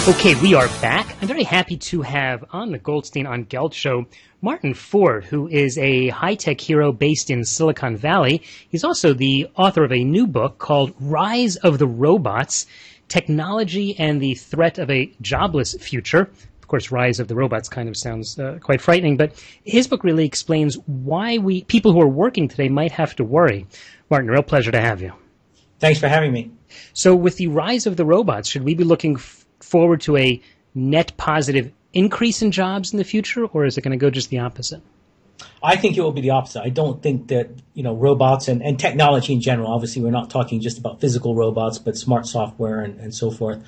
Okay, we are back. I'm very happy to have on the Goldstein on Gelt Show Martin Ford, who is a high-tech hero based in Silicon Valley. He's also the author of a new book called Rise of the Robots, Technology and the Threat of a Jobless Future. Of course, Rise of the Robots kind of sounds quite frightening, but his book really explains why people who are working today might have to worry. Martin, real pleasure to have you. Thanks for having me. So with the rise of the robots, should we be looking forward to a net positive increase in jobs in the future, or is it going to go just the opposite? I think it will be the opposite. I don't think that, robots and technology in general, obviously we're not talking just about physical robots, but smart software and so forth.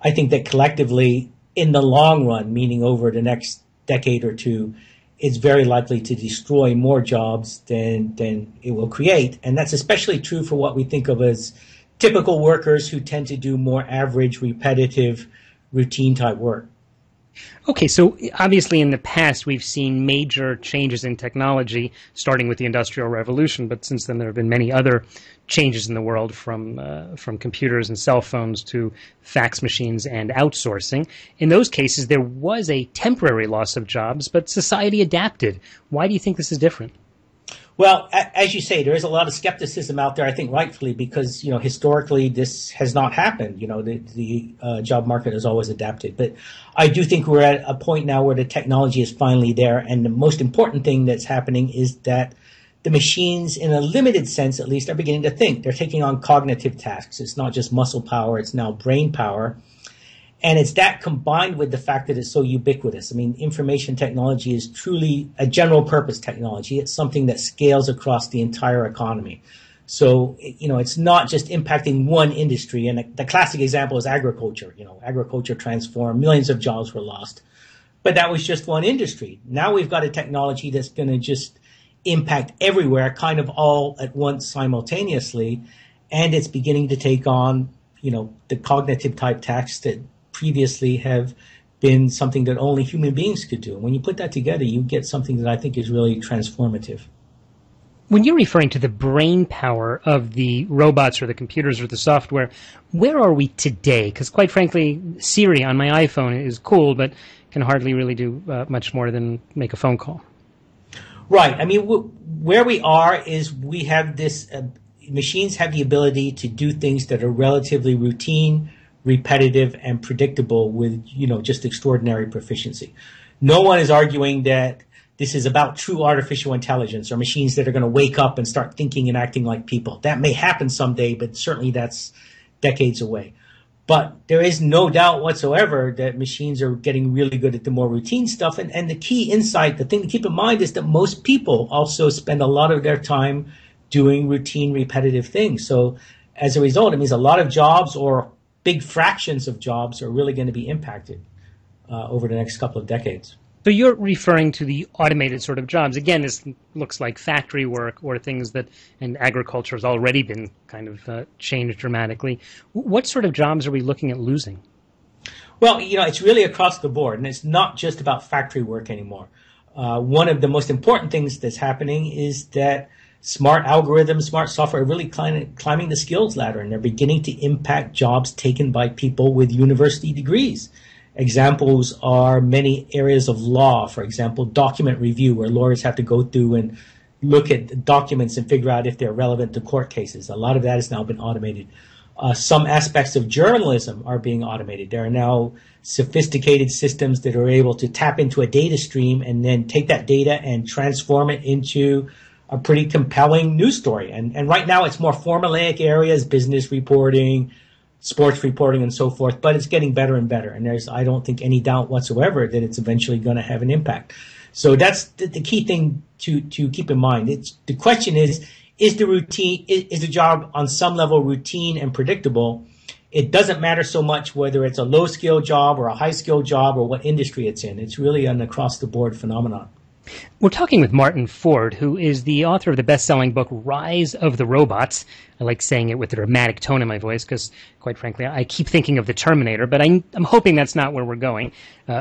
I think that collectively, in the long run, meaning over the next decade or two, it's very likely to destroy more jobs than it will create. And that's especially true for what we think of as typical workers who tend to do more average, repetitive, routine type work. Okay, so obviously in the past we've seen major changes in technology, starting with the Industrial Revolution, but since then there have been many other changes in the world, from computers and cell phones to fax machines and outsourcing. In those cases, there was a temporary loss of jobs, but society adapted. Why do you think this is different? Well, as you say, there is a lot of skepticism out there, I think rightfully, because, historically this has not happened. The job market has always adapted. But I do think we're at a point now where the technology is finally there. And the most important thing that's happening is that the machines, in a limited sense at least, are beginning to think. They're taking on cognitive tasks. It's not just muscle power, it's now brain power. And it's that combined with the fact that it's so ubiquitous. I mean, information technology is truly a general purpose technology. It's something that scales across the entire economy. So, it's not just impacting one industry. And the classic example is agriculture. Agriculture transformed, millions of jobs were lost. But that was just one industry. Now we've got a technology that's going to just impact everywhere, kind of all at once simultaneously. And it's beginning to take on, the cognitive type tasks that previously have been something that only human beings could do. And when you put that together, you get something that I think is really transformative. When you're referring to the brain power of the robots or the computers or the software, where are we today? Because quite frankly, Siri on my iPhone is cool, but can hardly really do much more than make a phone call. Right. I mean, where we are is we have this, machines have the ability to do things that are relatively routine, repetitive, and predictable with, just extraordinary proficiency. No one is arguing that this is about true artificial intelligence or machines that are going to wake up and start thinking and acting like people. That may happen someday, but certainly that's decades away. But there is no doubt whatsoever that machines are getting really good at the more routine stuff. And the key insight, the thing to keep in mind, is that most people also spend a lot of their time doing routine, repetitive things. So as a result, it means a lot of jobs, or big fractions of jobs, are really going to be impacted over the next couple of decades. So you're referring to the automated sort of jobs. Again, this looks like factory work or things that, and agriculture has already been kind of changed dramatically. What sort of jobs are we looking at losing? Well, it's really across the board, and it's not just about factory work anymore. One of the most important things that's happening is that smart algorithms, smart software are really climbing the skills ladder, and they're beginning to impact jobs taken by people with university degrees. Examples are many areas of law, for example, document review, where lawyers have to go through and look at documents and figure out if they're relevant to court cases. A lot of that has now been automated. Some aspects of journalism are being automated. There are now sophisticated systems that are able to tap into a data stream and then take that data and transform it into a pretty compelling news story. And right now it's more formulaic areas, business reporting, sports reporting, and so forth, but it's getting better and better. And there's, I don't think, any doubt whatsoever that it's eventually going to have an impact. So that's the key thing to keep in mind. The question is the job on some level routine and predictable? It doesn't matter so much whether it's a low skill job or a high skill job or what industry it's in. It's really an across the board phenomenon. We're talking with Martin Ford, who is the author of the best-selling book Rise of the Robots. I like saying it with a dramatic tone in my voice because, quite frankly, I keep thinking of the Terminator, but I'm hoping that's not where we're going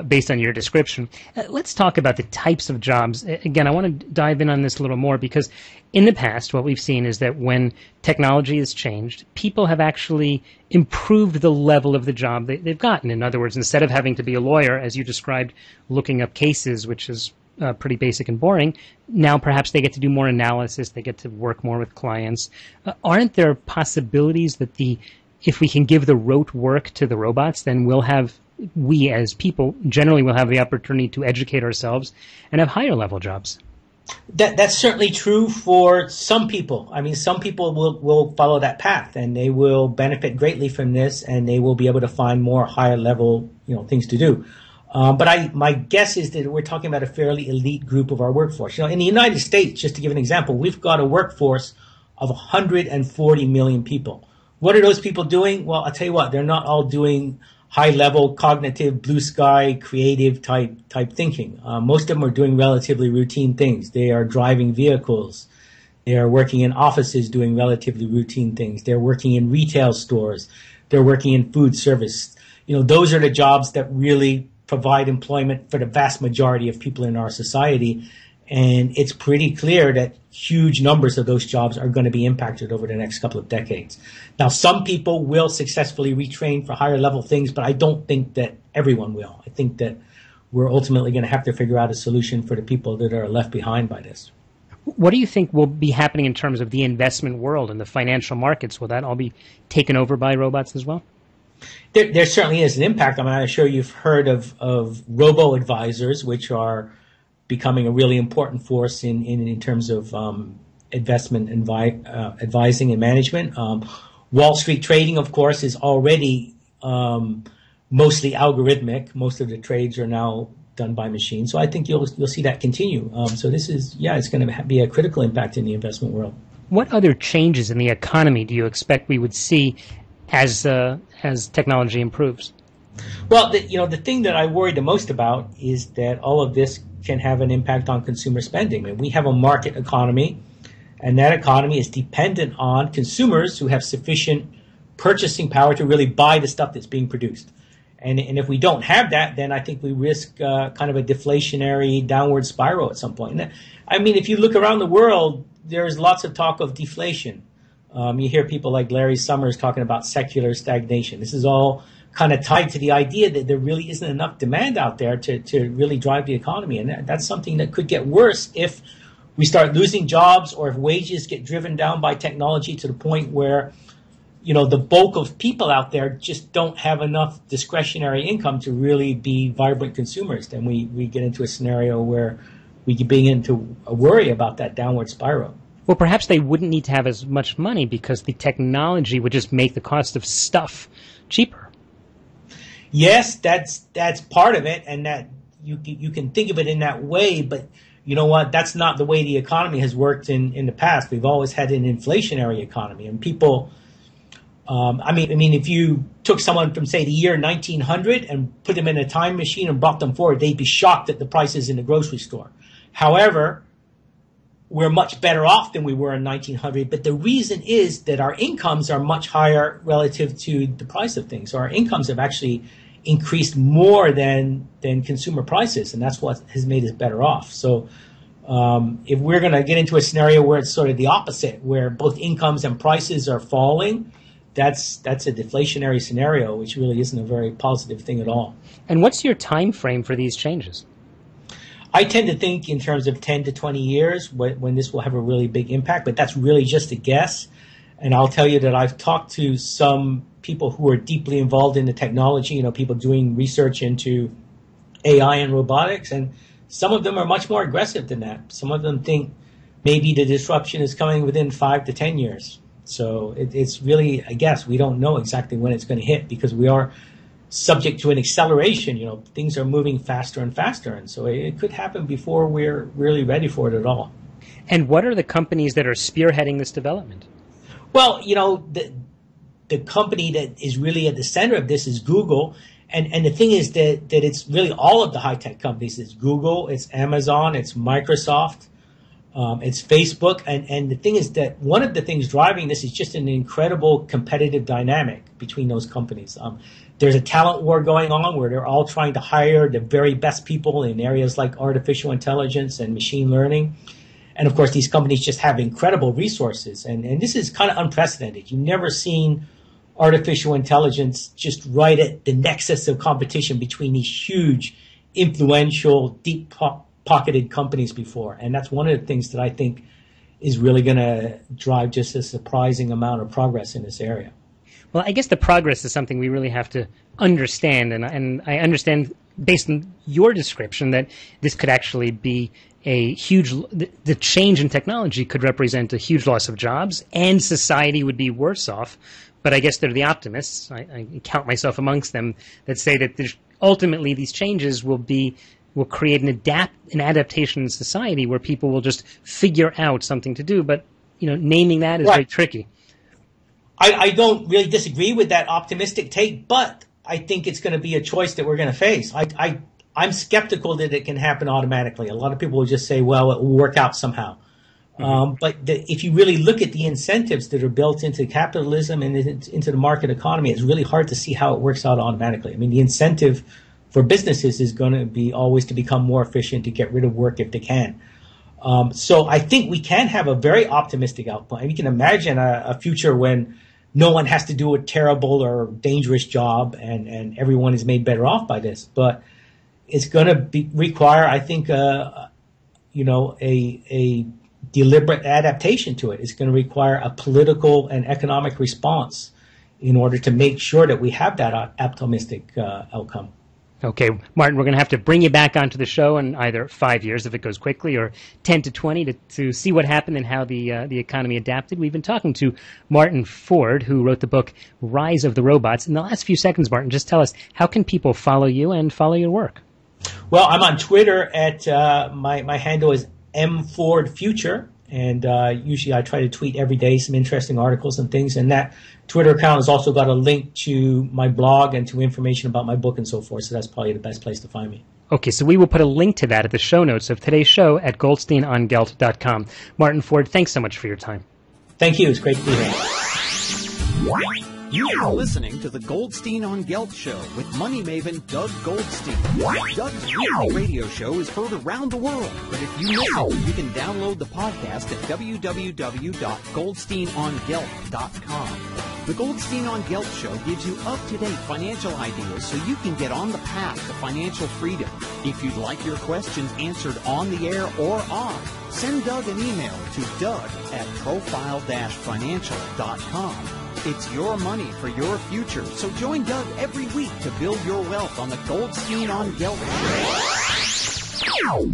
based on your description. Let's talk about the types of jobs. Again, I want to dive in on this a little more because in the past, what we've seen is that when technology has changed, people have actually improved the level of the job they've gotten. In other words, instead of having to be a lawyer, as you described, looking up cases, which is pretty basic and boring. Now perhaps they get to do more analysis. They get to work more with clients. Aren't there possibilities that if we can give the rote work to the robots, then we as people generally will have the opportunity to educate ourselves and have higher level jobs? That's certainly true for some people. I mean, some people will follow that path and they will benefit greatly from this and they will be able to find more higher level, things to do. But my guess is that we're talking about a fairly elite group of our workforce. In the United States, just to give an example, we've got a workforce of 140 million people. What are those people doing? Well, I'll tell you what, they're not all doing high-level cognitive, blue sky, creative type thinking. Most of them are doing relatively routine things. They are driving vehicles. They are working in offices doing relatively routine things. They're working in retail stores. They're working in food service. Those are the jobs that really provide employment for the vast majority of people in our society. And it's pretty clear that huge numbers of those jobs are going to be impacted over the next couple of decades. Now, some people will successfully retrain for higher level things, but I don't think that everyone will. I think that we're ultimately going to have to figure out a solution for the people that are left behind by this. What do you think will be happening in terms of the investment world and the financial markets? Will that all be taken over by robots as well? There certainly is an impact. I'm sure you've heard of robo-advisors, which are becoming a really important force in terms of investment advising and management. Wall Street trading, of course, is already mostly algorithmic. Most of the trades are now done by machines. So I think you'll see that continue. So this is, it's going to be a critical impact in the investment world. What other changes in the economy do you expect we would see as technology improves? Well, the thing that I worry the most about is that all of this can have an impact on consumer spending. I mean, we have a market economy, and that economy is dependent on consumers who have sufficient purchasing power to really buy the stuff that's being produced. And if we don't have that, then I think we risk kind of a deflationary downward spiral at some point. And I mean, if you look around the world, there's lots of talk of deflation. You hear people like Larry Summers talking about secular stagnation. This is all kind of tied to the idea that there really isn't enough demand out there to really drive the economy. And that's something that could get worse if we start losing jobs or if wages get driven down by technology to the point where, the bulk of people out there just don't have enough discretionary income to really be vibrant consumers. Then we get into a scenario where we could begin to worry about that downward spiral. Well, perhaps they wouldn't need to have as much money because the technology would just make the cost of stuff cheaper. Yes, that's part of it, and that you can think of it in that way, but you know what? That's not the way the economy has worked in the past. We've always had an inflationary economy, and people. If you took someone from, say, the year 1900 and put them in a time machine and brought them forward, they'd be shocked at the prices in the grocery store. However, we're much better off than we were in 1900, but the reason is that our incomes are much higher relative to the price of things. So our incomes have actually increased more than consumer prices, and that's what has made us better off. So if we're going to get into a scenario where it's sort of the opposite, where both incomes and prices are falling, that's a deflationary scenario, which really isn't a very positive thing at all. And what's your time frame for these changes? I tend to think in terms of 10 to 20 years when this will have a really big impact, but that's really just a guess. And I'll tell you that I've talked to some people who are deeply involved in the technology, people doing research into AI and robotics, and some of them are much more aggressive than that. Some of them think maybe the disruption is coming within 5 to 10 years. So it's really a guess. We don't know exactly when it's going to hit because we are subject to an acceleration. Things are moving faster and faster, and so it could happen before we're really ready for it at all. And what are the companies that are spearheading this development? Well, the company that is really at the center of this is Google, And the thing is that it's really all of the high-tech companies. It's Google, it's Amazon, it's Microsoft, it's Facebook. And the thing is that one of the things driving this is just an incredible competitive dynamic between those companies. There's a talent war going on where they're all trying to hire the very best people in areas like artificial intelligence and machine learning. And of course, these companies just have incredible resources. And this is kind of unprecedented. You've never seen artificial intelligence just right at the nexus of competition between these huge, influential, deep-pocketed companies before. And that's one of the things that I think is really going to drive just a surprising amount of progress in this area. Well, I guess the progress is something we really have to understand, and I understand based on your description that this could actually be a huge, the change in technology could represent a huge loss of jobs, and society would be worse off. But I guess they're the optimists, I count myself amongst them, that say that ultimately these changes will create an adaptation in society where people will just figure out something to do. But naming that is very tricky. I don't really disagree with that optimistic take, but I think it's going to be a choice that we're going to face. I'm skeptical that it can happen automatically. A lot of people will just say, well, it will work out somehow. But if you really look at the incentives that are built into capitalism and into the market economy, it's really hard to see how it works out automatically. I mean, the incentive for businesses is going to be always to become more efficient, to get rid of work if they can. So I think we can have a very optimistic outcome. We can imagine a future when no one has to do a terrible or dangerous job and everyone is made better off by this. But it's going to require, I think, a deliberate adaptation to it. It's going to require a political and economic response in order to make sure that we have that optimistic outcome. Okay, Martin, we're going to have to bring you back onto the show in either 5 years, if it goes quickly, or 10 to 20 to see what happened and how the economy adapted. We've been talking to Martin Ford, who wrote the book Rise of the Robots. In the last few seconds, Martin, just tell us, how can people follow you and follow your work? Well, I'm on Twitter at my handle is mfordfuture, and usually I try to tweet every day some interesting articles and things, and that Twitter account has also got a link to my blog and to information about my book and so forth, so that's probably the best place to find me. Okay, so we will put a link to that at the show notes of today's show at goldsteinongelt.com. Martin Ford, thanks so much for your time. Thank you. It's great to be here. You are listening to the Goldstein on Gelt Show with money maven Doug Goldstein. Doug's weekly radio show is heard around the world, but if you miss it, you can download the podcast at www.goldsteinongelt.com. The Goldstein on Gelt Show gives you up-to-date financial ideas so you can get on the path to financial freedom. If you'd like your questions answered on the air or off, send Doug an email to doug@profile-financial.com. It's your money for your future, so join Doug every week to build your wealth on the Goldstein on Gelt Show.